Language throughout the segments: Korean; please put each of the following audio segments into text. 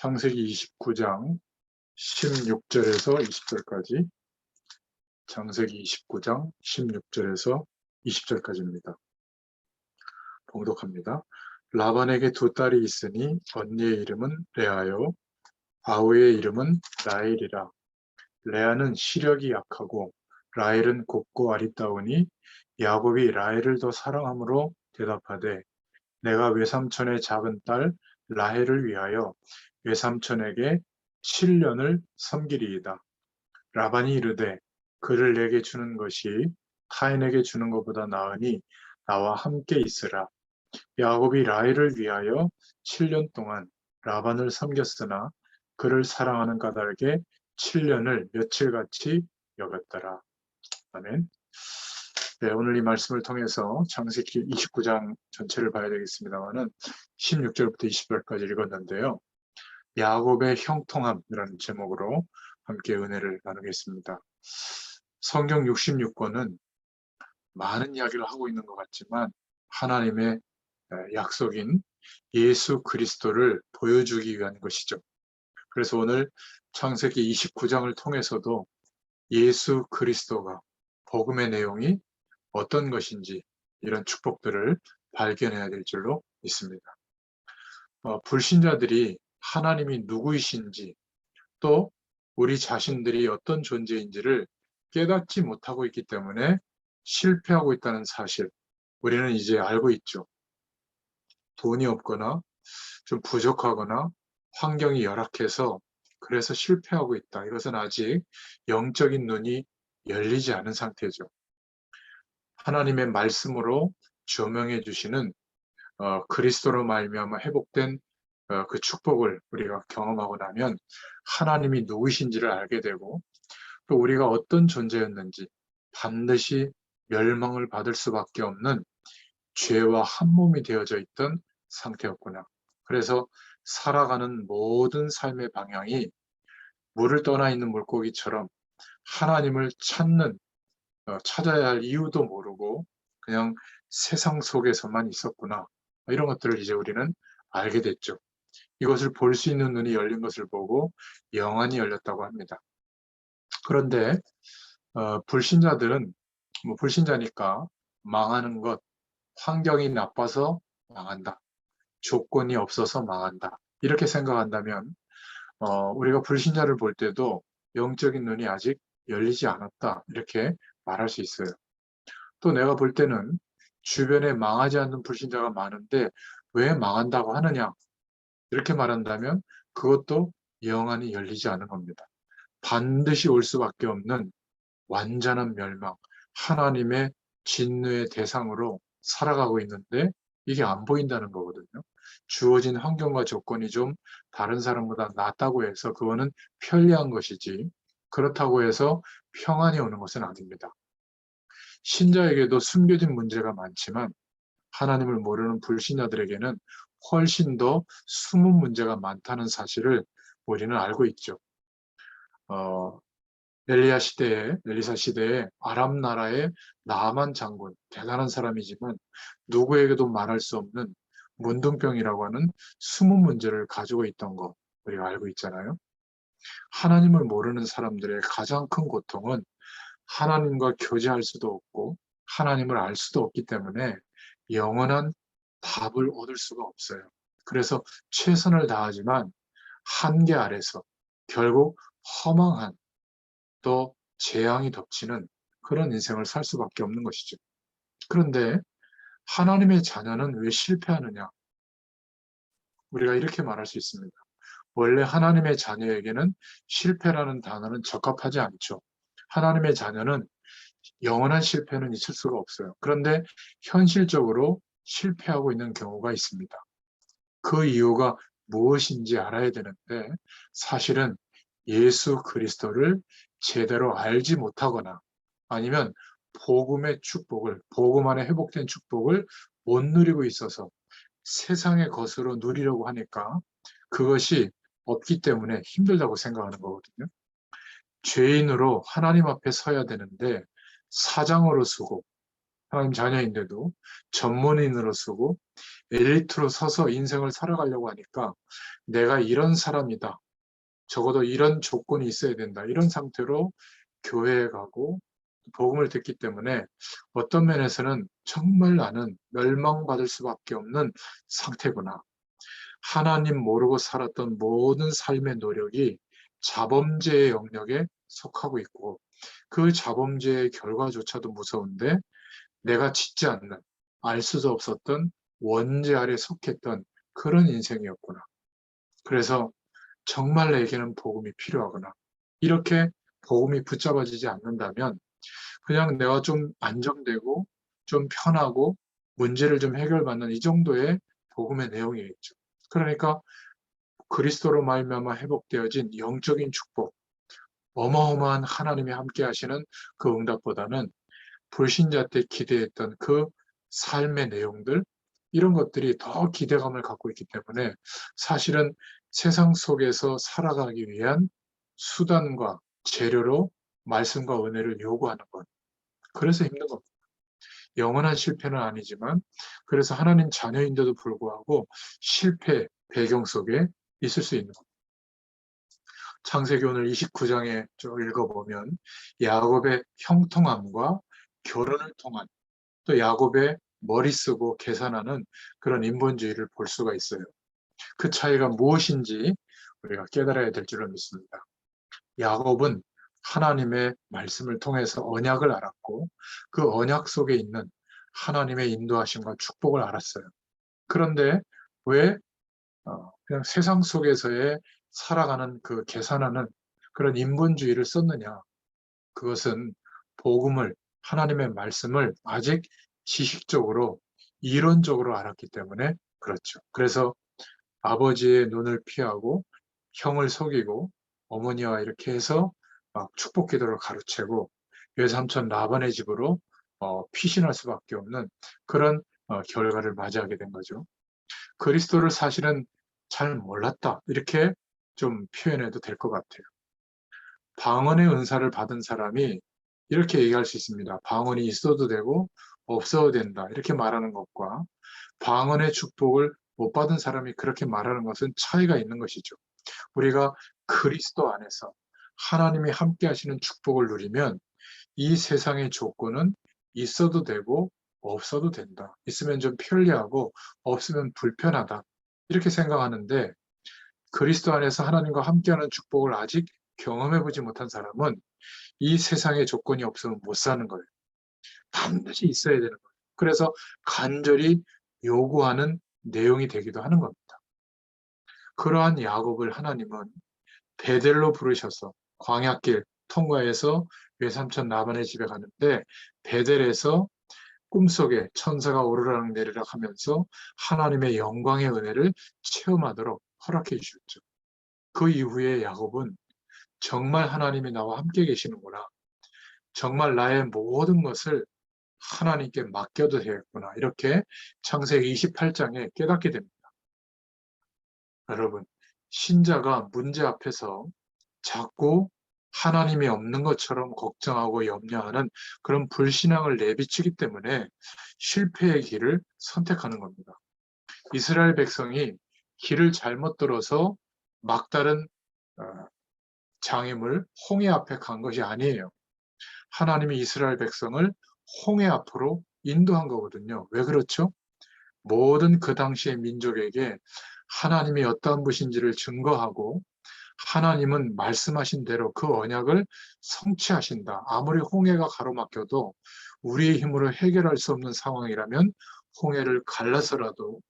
창세기 29장 16절에서 20절까지, 창세기 29장 16절에서 20절까지입니다. 봉독합니다. 라반에게 두 딸이 있으니 언니의 이름은 레아요, 아우의 이름은 라헬이라. 레아는 시력이 약하고 라헬은 곱고 아리따우니 야곱이 라헬을 더 사랑함으로 대답하되, 내가 외삼촌의 작은 딸 라헬을 위하여 외삼촌에게 7년을 섬기리이다. 라반이 이르되, 그를 내게 주는 것이 타인에게 주는 것보다 나으니 나와 함께 있으라. 야곱이 라헬을 위하여 7년 동안 라반을 섬겼으나 그를 사랑하는 까닭에 7년을 며칠같이 여겼더라. 아멘. 네, 오늘 이 말씀을 통해서 창세기 29장 전체를 봐야 되겠습니다만은 16절부터 20절까지 읽었는데요. 야곱의 형통함이라는 제목으로 함께 은혜를 나누겠습니다. 성경 66권은 많은 이야기를 하고 있는 것 같지만 하나님의 약속인 예수 그리스도를 보여주기 위한 것이죠. 그래서 오늘 창세기 29장을 통해서도 예수 그리스도가, 복음의 내용이 어떤 것인지 이런 축복들을 발견해야 될 줄로 믿습니다. 불신자들이 하나님이 누구이신지, 또 우리 자신들이 어떤 존재인지를 깨닫지 못하고 있기 때문에 실패하고 있다는 사실, 우리는 이제 알고 있죠. 돈이 없거나 좀 부족하거나 환경이 열악해서 그래서 실패하고 있다. 이것은 아직 영적인 눈이 열리지 않은 상태죠. 하나님의 말씀으로 조명해 주시는 그리스도로 말미암아 회복된 그 축복을 우리가 경험하고 나면 하나님이 누구신지를 알게 되고, 또 우리가 어떤 존재였는지, 반드시 멸망을 받을 수밖에 없는 죄와 한 몸이 되어져 있던 상태였구나. 그래서 살아가는 모든 삶의 방향이 물을 떠나 있는 물고기처럼 하나님을 찾아야 할 이유도 모르고 그냥 세상 속에서만 있었구나. 이런 것들을 이제 우리는 알게 됐죠. 이것을 볼 수 있는 눈이 열린 것을 보고 영안이 열렸다고 합니다. 그런데 불신자들은 불신자니까 망하는 것, 환경이 나빠서 망한다, 조건이 없어서 망한다, 이렇게 생각한다면 우리가 불신자를 볼 때도 영적인 눈이 아직 열리지 않았다, 이렇게 말할 수 있어요. 또 내가 볼 때는 주변에 망하지 않는 불신자가 많은데 왜 망한다고 하느냐, 이렇게 말한다면 그것도 영안이 열리지 않은 겁니다. 반드시 올 수밖에 없는 완전한 멸망, 하나님의 진노의 대상으로 살아가고 있는데 이게 안 보인다는 거거든요. 주어진 환경과 조건이 좀 다른 사람보다 낫다고 해서 그거는 편리한 것이지, 그렇다고 해서 평안이 오는 것은 아닙니다. 신자에게도 숨겨진 문제가 많지만 하나님을 모르는 불신자들에게는 훨씬 더 숨은 문제가 많다는 사실을 우리는 알고 있죠. 엘리사 시대에 아람 나라의 나아만 장군, 대단한 사람이지만 누구에게도 말할 수 없는 문둥병이라고 하는 숨은 문제를 가지고 있던 거 우리가 알고 있잖아요. 하나님을 모르는 사람들의 가장 큰 고통은 하나님과 교제할 수도 없고 하나님을 알 수도 없기 때문에 영원한 답을 얻을 수가 없어요. 그래서 최선을 다하지만 한계 아래서 결국 허망한, 또 재앙이 덮치는 그런 인생을 살 수밖에 없는 것이죠. 그런데 하나님의 자녀는 왜 실패하느냐? 우리가 이렇게 말할 수 있습니다. 원래 하나님의 자녀에게는 실패라는 단어는 적합하지 않죠. 하나님의 자녀는 영원한 실패는 있을 수가 없어요. 그런데 현실적으로 실패하고 있는 경우가 있습니다. 그 이유가 무엇인지 알아야 되는데 사실은 예수 그리스도를 제대로 알지 못하거나 아니면 복음의 축복을, 복음 안에 회복된 축복을 못 누리고 있어서 세상의 것으로 누리려고 하니까 그것이 없기 때문에 힘들다고 생각하는 거거든요. 죄인으로 하나님 앞에 서야 되는데 사장으로 서고 하나님 자녀인데도 전문인으로 쓰고 엘리트로 서서 인생을 살아가려고 하니까 내가 이런 사람이다. 적어도 이런 조건이 있어야 된다. 이런 상태로 교회에 가고 복음을 듣기 때문에 어떤 면에서는 정말 나는 멸망받을 수밖에 없는 상태구나. 하나님 모르고 살았던 모든 삶의 노력이 자범죄의 영역에 속하고 있고 그 자범죄의 결과조차도 무서운데 내가 짓지 않는 알 수도 없었던 원죄 아래 속했던 그런 인생이었구나. 그래서 정말 내게는 복음이 필요하구나. 이렇게 복음이 붙잡아지지 않는다면 그냥 내가 좀 안정되고 좀 편하고 문제를 좀 해결받는 이 정도의 복음의 내용이겠죠. 그러니까 그리스도로 말미암아 회복되어진 영적인 축복, 어마어마한 하나님이 함께 하시는 그 응답보다는 불신자 때 기대했던 그 삶의 내용들, 이런 것들이 더 기대감을 갖고 있기 때문에 사실은 세상 속에서 살아가기 위한 수단과 재료로 말씀과 은혜를 요구하는 것. 그래서 힘든 겁니다. 영원한 실패는 아니지만 그래서 하나님 자녀인데도 불구하고 실패 배경 속에 있을 수 있는 겁니다. 창세기 오늘 29장에 쭉 읽어보면 야곱의 형통함과 결혼을 통한 또 야곱의 머리 쓰고 계산하는 그런 인본주의를 볼 수가 있어요. 그 차이가 무엇인지 우리가 깨달아야 될 줄로 믿습니다. 야곱은 하나님의 말씀을 통해서 언약을 알았고 그 언약 속에 있는 하나님의 인도하심과 축복을 알았어요. 그런데 왜 그냥 세상 속에서의 살아가는 그 계산하는 그런 인본주의를 썼느냐? 그것은 복음을, 하나님의 말씀을 아직 지식적으로, 이론적으로 알았기 때문에 그렇죠. 그래서 아버지의 눈을 피하고 형을 속이고 어머니와 이렇게 해서 막 축복 기도를 가로채고 외삼촌 라반의 집으로 피신할 수밖에 없는 그런 결과를 맞이하게 된 거죠. 그리스도를 사실은 잘 몰랐다. 이렇게 좀 표현해도 될 것 같아요. 방언의 은사를 받은 사람이 이렇게 얘기할 수 있습니다. 방언이 있어도 되고 없어도 된다. 이렇게 말하는 것과 방언의 축복을 못 받은 사람이 그렇게 말하는 것은 차이가 있는 것이죠. 우리가 그리스도 안에서 하나님이 함께 하시는 축복을 누리면 이 세상의 조건은 있어도 되고 없어도 된다. 있으면 좀 편리하고 없으면 불편하다. 이렇게 생각하는데 그리스도 안에서 하나님과 함께하는 축복을 아직 경험해보지 못한 사람은 이 세상의 조건이 없으면 못 사는 거예요. 반드시 있어야 되는 거예요. 그래서 간절히 요구하는 내용이 되기도 하는 겁니다. 그러한 야곱을 하나님은 베델로 부르셔서 광야길 통과해서 외삼촌 라반의 집에 가는데 베델에서 꿈속에 천사가 오르락 내리락 하면서 하나님의 영광의 은혜를 체험하도록 허락해 주셨죠. 그 이후에 야곱은 정말 하나님이 나와 함께 계시는구나. 정말 나의 모든 것을 하나님께 맡겨도 되겠구나. 이렇게 창세기 28장에 깨닫게 됩니다. 여러분, 신자가 문제 앞에서 자꾸 하나님이 없는 것처럼 걱정하고 염려하는 그런 불신앙을 내비치기 때문에 실패의 길을 선택하는 겁니다. 이스라엘 백성이 길을 잘못 들어서 막다른 어, 장애물 홍해 앞에 간 것이 아니에요. 하나님이 이스라엘 백성을 홍해 앞으로 인도한 거거든요. 왜 그렇죠? 모든 그 당시의 민족에게 하나님이 어떠한 분인지를 증거하고 하나님은 말씀하신 대로 그 언약을 성취하신다. 아무리 홍해가 가로막혀도 우리의 힘으로 해결할 수 없는 상황이라면 홍해를 갈라서라도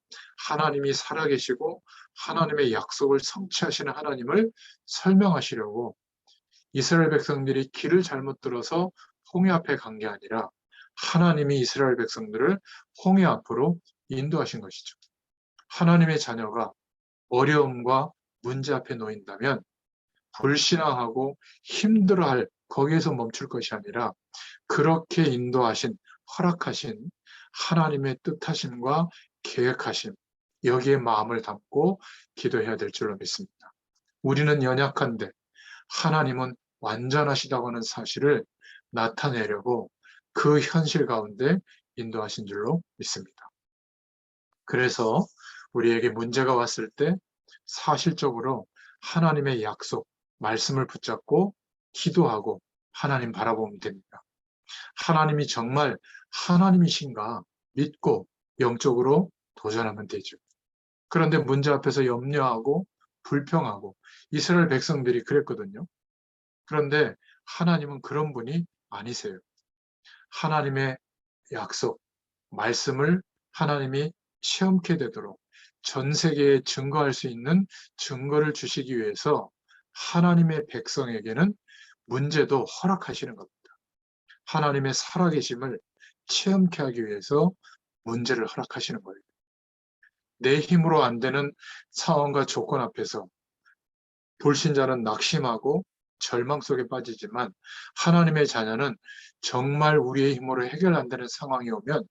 하나님이 살아계시고 하나님의 약속을 성취하시는 하나님을 설명하시려고 이스라엘 백성들이 길을 잘못 들어서 홍해 앞에 간 게 아니라 하나님이 이스라엘 백성들을 홍해 앞으로 인도하신 것이죠. 하나님의 자녀가 어려움과 문제 앞에 놓인다면 불신앙하고 힘들어할 거기에서 멈출 것이 아니라 그렇게 인도하신, 허락하신 하나님의 뜻하심과 계획하심, 여기에 마음을 담고 기도해야 될 줄로 믿습니다. 우리는 연약한데 하나님은 완전하시다고 하는 사실을 나타내려고 그 현실 가운데 인도하신 줄로 믿습니다. 그래서 우리에게 문제가 왔을 때 사실적으로 하나님의 약속, 말씀을 붙잡고 기도하고 하나님 바라보면 됩니다. 하나님이 정말 하나님이신가 믿고 영적으로 도전하면 되죠. 그런데 문제 앞에서 염려하고 불평하고 이스라엘 백성들이 그랬거든요. 그런데 하나님은 그런 분이 아니세요. 하나님의 약속, 말씀을 하나님이 시험케 되도록 전 세계에 증거할 수 있는 증거를 주시기 위해서 하나님의 백성에게는 문제도 허락하시는 겁니다. 하나님의 살아계심을 체험케 하기 위해서 문제를 허락하시는 거예요. 내 힘으로 안 되는 상황과 조건 앞에서 불신자는 낙심하고 절망 속에 빠지지만 하나님의 자녀는 정말 우리의 힘으로 해결 안 되는 상황이 오면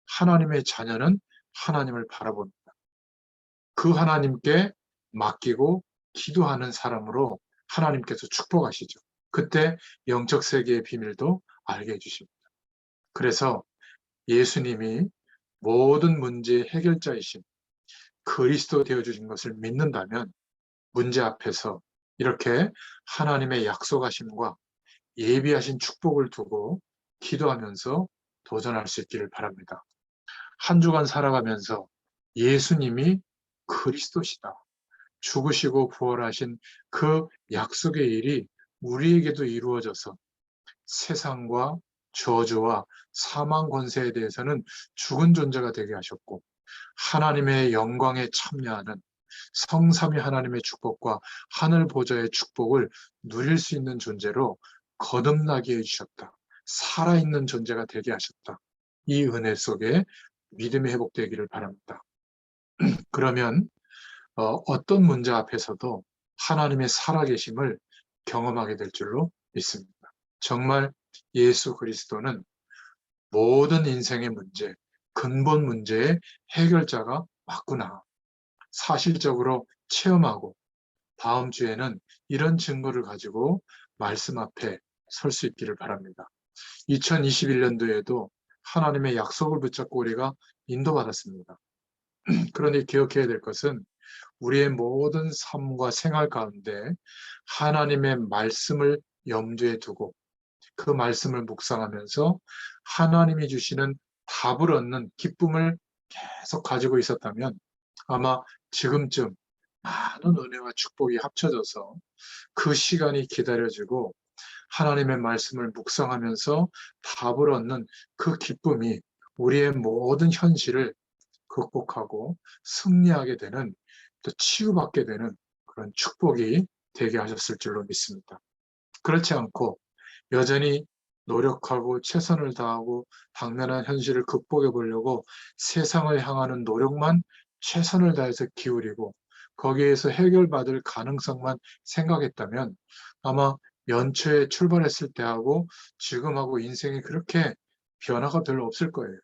하나님의 자녀는 하나님을 바라봅니다. 그 하나님께 맡기고 기도하는 사람으로 하나님께서 축복하시죠. 그때 영적 세계의 비밀도 알게 해주십니다. 그래서 예수님이 모든 문제의 해결자이신 그리스도 되어주신 것을 믿는다면 문제 앞에서 이렇게 하나님의 약속하심과 예비하신 축복을 두고 기도하면서 도전할 수 있기를 바랍니다. 한 주간 살아가면서 예수님이 그리스도시다. 죽으시고 부활하신 그 약속의 일이 우리에게도 이루어져서 세상과 저주와 사망 권세에 대해서는 죽은 존재가 되게 하셨고 하나님의 영광에 참여하는 성삼위 하나님의 축복과 하늘 보좌의 축복을 누릴 수 있는 존재로 거듭나게 해주셨다. 살아있는 존재가 되게 하셨다. 이 은혜 속에 믿음이 회복되기를 바랍니다. 그러면 어떤 문제 앞에서도 하나님의 살아계심을 경험하게 될 줄로 믿습니다. 정말 예수 그리스도는 모든 인생의 문제, 근본 문제의 해결자가 맞구나. 사실적으로 체험하고 다음 주에는 이런 증거를 가지고 말씀 앞에 설 수 있기를 바랍니다. 2021년도에도 하나님의 약속을 붙잡고 우리가 인도받았습니다. 그런데 기억해야 될 것은 우리의 모든 삶과 생활 가운데 하나님의 말씀을 염두에 두고 그 말씀을 묵상하면서 하나님이 주시는 답을 얻는 기쁨을 계속 가지고 있었다면 아마 지금쯤 많은 은혜와 축복이 합쳐져서 그 시간이 기다려지고 하나님의 말씀을 묵상하면서 답을 얻는 그 기쁨이 우리의 모든 현실을 극복하고 승리하게 되는 또 치유받게 되는 그런 축복이 되게 하셨을 줄로 믿습니다. 그렇지 않고 여전히 노력하고 최선을 다하고 당면한 현실을 극복해 보려고 세상을 향하는 노력만 최선을 다해서 기울이고 거기에서 해결받을 가능성만 생각했다면 아마 연초에 출발했을 때하고 지금하고 인생이 그렇게 변화가 별로 없을 거예요.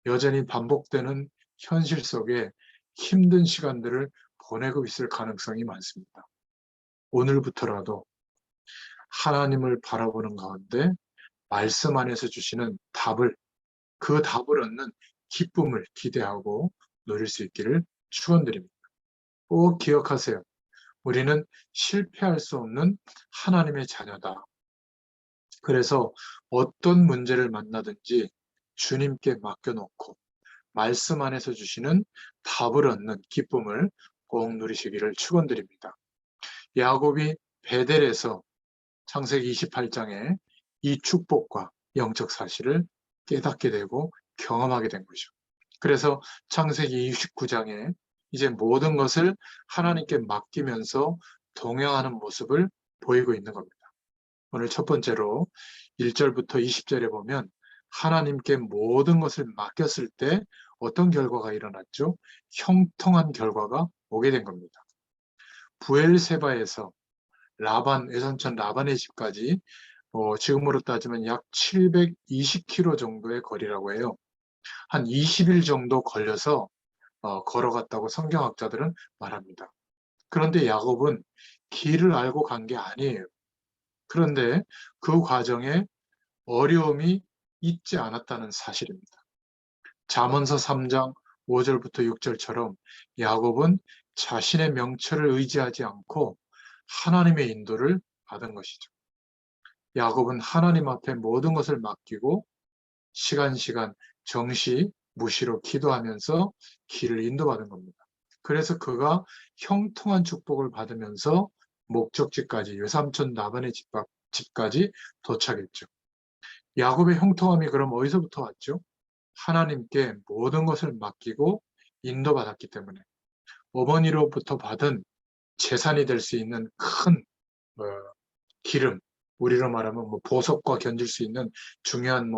여전히 반복되는 현실 속에 힘든 시간들을 보내고 있을 가능성이 많습니다. 오늘부터라도 하나님을 바라보는 가운데 말씀 안에서 주시는 답을, 그 답을 얻는 기쁨을 기대하고 누릴 수 있기를 축원드립니다. 꼭 기억하세요. 우리는 실패할 수 없는 하나님의 자녀다. 그래서 어떤 문제를 만나든지 주님께 맡겨놓고 말씀 안에서 주시는 답을 얻는 기쁨을 꼭 누리시기를 축원드립니다. 야곱이 베델에서 창세기 28장에 이 축복과 영적 사실을 깨닫게 되고 경험하게 된 거죠. 그래서 창세기 29장에 이제 모든 것을 하나님께 맡기면서 동행하는 모습을 보이고 있는 겁니다. 오늘 첫 번째로 1절부터 20절에 보면 하나님께 모든 것을 맡겼을 때 어떤 결과가 일어났죠? 형통한 결과가 오게 된 겁니다. 부엘세바에서 외손촌 라반의 집까지 지금으로 따지면 약 720km 정도의 거리라고 해요. 한 20일 정도 걸려서 걸어갔다고 성경학자들은 말합니다. 그런데 야곱은 길을 알고 간 게 아니에요. 그런데 그 과정에 어려움이 있지 않았다는 사실입니다. 잠언서 3장 5절부터 6절처럼 야곱은 자신의 명철을 의지하지 않고 하나님의 인도를 받은 것이죠. 야곱은 하나님 앞에 모든 것을 맡기고 시간 정시 무시로 기도하면서 길을 인도받은 겁니다. 그래서 그가 형통한 축복을 받으면서 목적지까지 외삼촌 라반의 집까지 도착했죠. 야곱의 형통함이 그럼 어디서부터 왔죠? 하나님께 모든 것을 맡기고 인도받았기 때문에 어머니로부터 받은 재산이 될 수 있는 큰 기름, 우리로 말하면 뭐 보석과 견질 수 있는 중요한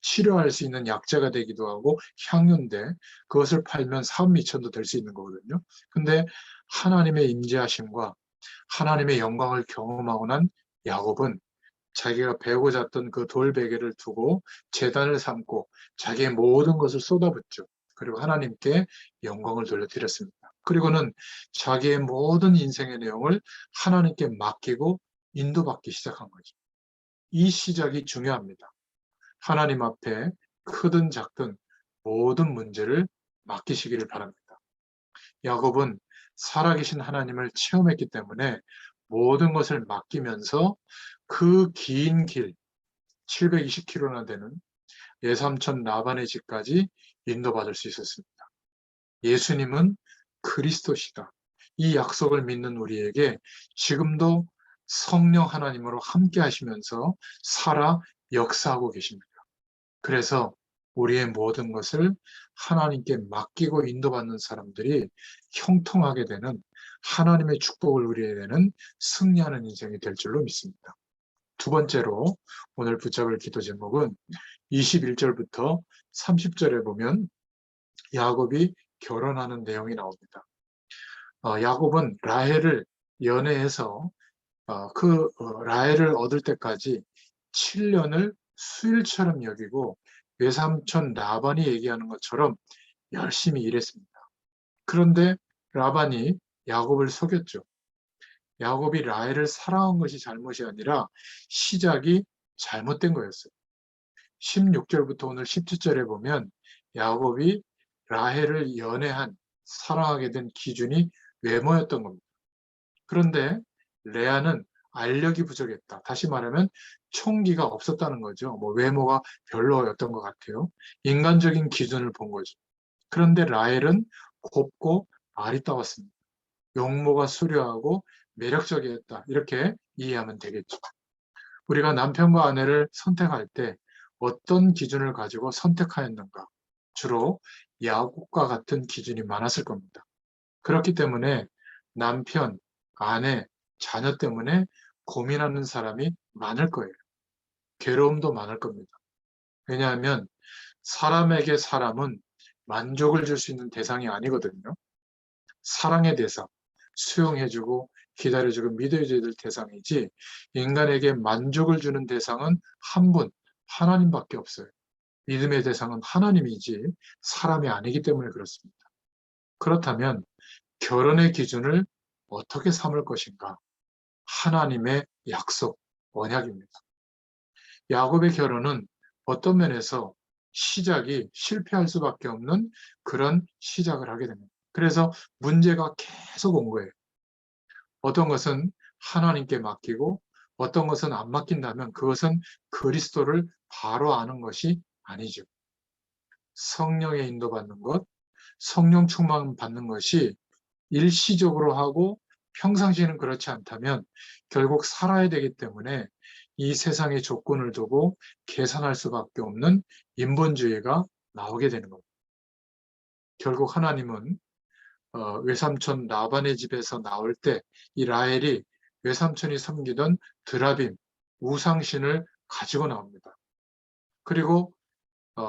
치료할 수 있는 약재가 되기도 하고 향료인데 그것을 팔면 사업 미천도 될 수 있는 거거든요. 근데 하나님의 임재하심과 하나님의 영광을 경험하고 난 야곱은 자기가 베고자 했던 그 돌베개를 두고 제단을 삼고 자기의 모든 것을 쏟아붓죠. 그리고 하나님께 영광을 돌려드렸습니다. 그리고는 자기의 모든 인생의 내용을 하나님께 맡기고 인도받기 시작한 거죠. 이 시작이 중요합니다. 하나님 앞에 크든 작든 모든 문제를 맡기시기를 바랍니다. 야곱은 살아계신 하나님을 체험했기 때문에 모든 것을 맡기면서 그 긴 길, 720km나 되는 예삼촌 라반의 집까지 인도받을 수 있었습니다. 예수님은 그리스도시다. 이 약속을 믿는 우리에게 지금도 성령 하나님으로 함께 하시면서 살아 역사하고 계십니다. 그래서 우리의 모든 것을 하나님께 맡기고 인도받는 사람들이 형통하게 되는 하나님의 축복을 누리게 되는 승리하는 인생이 될 줄로 믿습니다. 두 번째로 오늘 붙잡을 기도 제목은 21절부터 30절에 보면 야곱이 결혼하는 내용이 나옵니다. 야곱은 라헬을 연애해서 라헬을 얻을 때까지 7년을 수일처럼 여기고 외삼촌 라반이 얘기하는 것처럼 열심히 일했습니다. 그런데 라반이 야곱을 속였죠. 야곱이 라헬을 사랑한 것이 잘못이 아니라 시작이 잘못된 거였어요. 16절부터 오늘 17절에 보면 야곱이 라헬을 사랑하게 된 기준이 외모였던 겁니다. 그런데 레아는 알력이 부족했다. 다시 말하면 총기가 없었다는 거죠. 외모가 별로였던 것 같아요. 인간적인 기준을 본 거죠. 그런데 라헬은 곱고 아리따웠습니다. 용모가 수려하고 매력적이었다. 이렇게 이해하면 되겠죠. 우리가 남편과 아내를 선택할 때 어떤 기준을 가지고 선택하였는가? 주로 야곱과 같은 기준이 많았을 겁니다. 그렇기 때문에 남편, 아내, 자녀 때문에 고민하는 사람이 많을 거예요. 괴로움도 많을 겁니다. 왜냐하면 사람에게 사람은 만족을 줄 수 있는 대상이 아니거든요. 사랑의 대상, 수용해주고 기다려주고 믿어줘야 될 대상이지 인간에게 만족을 주는 대상은 한 분, 하나님밖에 없어요. 믿음의 대상은 하나님이지 사람이 아니기 때문에 그렇습니다. 그렇다면 결혼의 기준을 어떻게 삼을 것인가? 하나님의 약속, 언약입니다. 야곱의 결혼은 어떤 면에서 시작이 실패할 수밖에 없는 그런 시작을 하게 됩니다. 그래서 문제가 계속 온 거예요. 어떤 것은 하나님께 맡기고 어떤 것은 안 맡긴다면 그것은 그리스도를 바로 아는 것이 아니죠. 성령의 인도받는 것, 성령 충만 받는 것이 일시적으로 하고 평상시에는 그렇지 않다면 결국 살아야 되기 때문에 이 세상의 조건을 두고 계산할 수밖에 없는 인본주의가 나오게 되는 겁니다. 결국 하나님은 외삼촌 라반의 집에서 나올 때 이 라헬이 외삼촌이 섬기던 드라빔, 우상신을 가지고 나옵니다. 그리고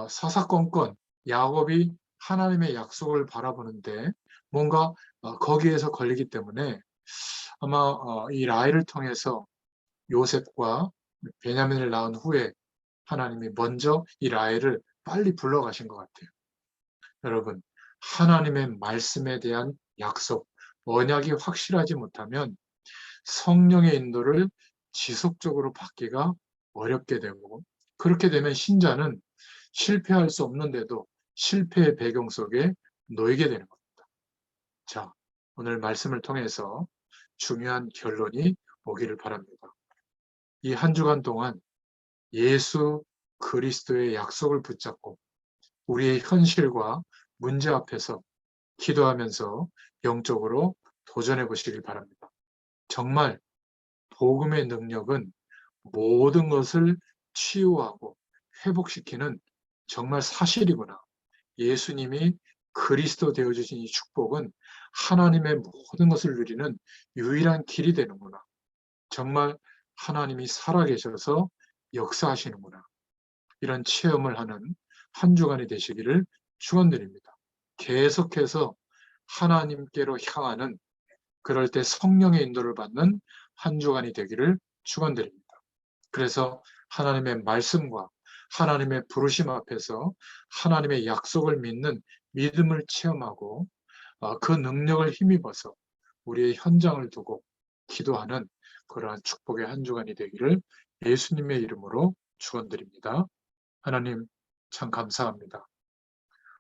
사사건건 야곱이 하나님의 약속을 바라보는데 뭔가 거기에서 걸리기 때문에 아마 이 라헬을 통해서 요셉과 베냐민을 낳은 후에 하나님이 먼저 이 라헬을 빨리 불러가신 것 같아요. 여러분, 하나님의 말씀에 대한 약속, 언약이 확실하지 못하면 성령의 인도를 지속적으로 받기가 어렵게 되고 그렇게 되면 신자는 실패할 수 없는데도 실패의 배경 속에 놓이게 되는 겁니다. 자, 오늘 말씀을 통해서 중요한 결론이 오기를 바랍니다. 이 한 주간 동안 예수 그리스도의 약속을 붙잡고 우리의 현실과 문제 앞에서 기도하면서 영적으로 도전해 보시길 바랍니다. 정말 복음의 능력은 모든 것을 치유하고 회복시키는 정말 사실이구나. 예수님이 그리스도 되어주신 이 축복은 하나님의 모든 것을 누리는 유일한 길이 되는구나. 정말 하나님이 살아계셔서 역사하시는구나. 이런 체험을 하는 한 주간이 되시기를 축원드립니다. 계속해서 하나님께로 향하는, 그럴 때 성령의 인도를 받는 한 주간이 되기를 축원드립니다. 그래서 하나님의 말씀과 하나님의 부르심 앞에서 하나님의 약속을 믿는 믿음을 체험하고 그 능력을 힘입어서 우리의 현장을 두고 기도하는 그러한 축복의 한 주간이 되기를 예수님의 이름으로 축원드립니다. 하나님 참 감사합니다.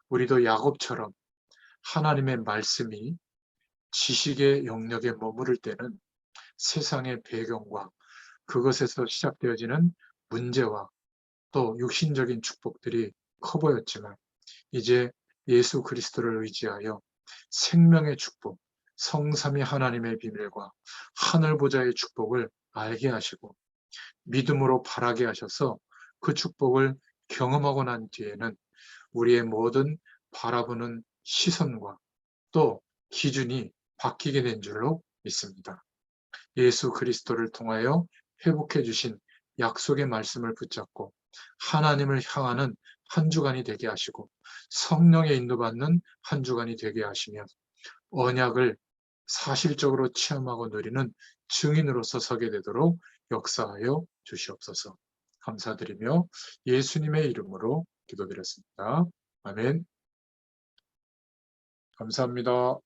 우리도 야곱처럼 하나님의 말씀이 지식의 영역에 머무를 때는 세상의 배경과 그것에서 시작되어지는 문제와 또 육신적인 축복들이 커 보였지만 이제 예수 그리스도를 의지하여 생명의 축복, 성삼위 하나님의 비밀과 하늘 보좌의 축복을 알게 하시고 믿음으로 바라게 하셔서 그 축복을 경험하고 난 뒤에는 우리의 모든 바라보는 시선과 또 기준이 바뀌게 된 줄로 믿습니다. 예수 그리스도를 통하여 회복해 주신 약속의 말씀을 붙잡고 하나님을 향하는 한 주간이 되게 하시고 성령의 인도받는 한 주간이 되게 하시며 언약을 사실적으로 체험하고 누리는 증인으로서 서게 되도록 역사하여 주시옵소서. 감사드리며 예수님의 이름으로 기도드렸습니다. 아멘. 감사합니다.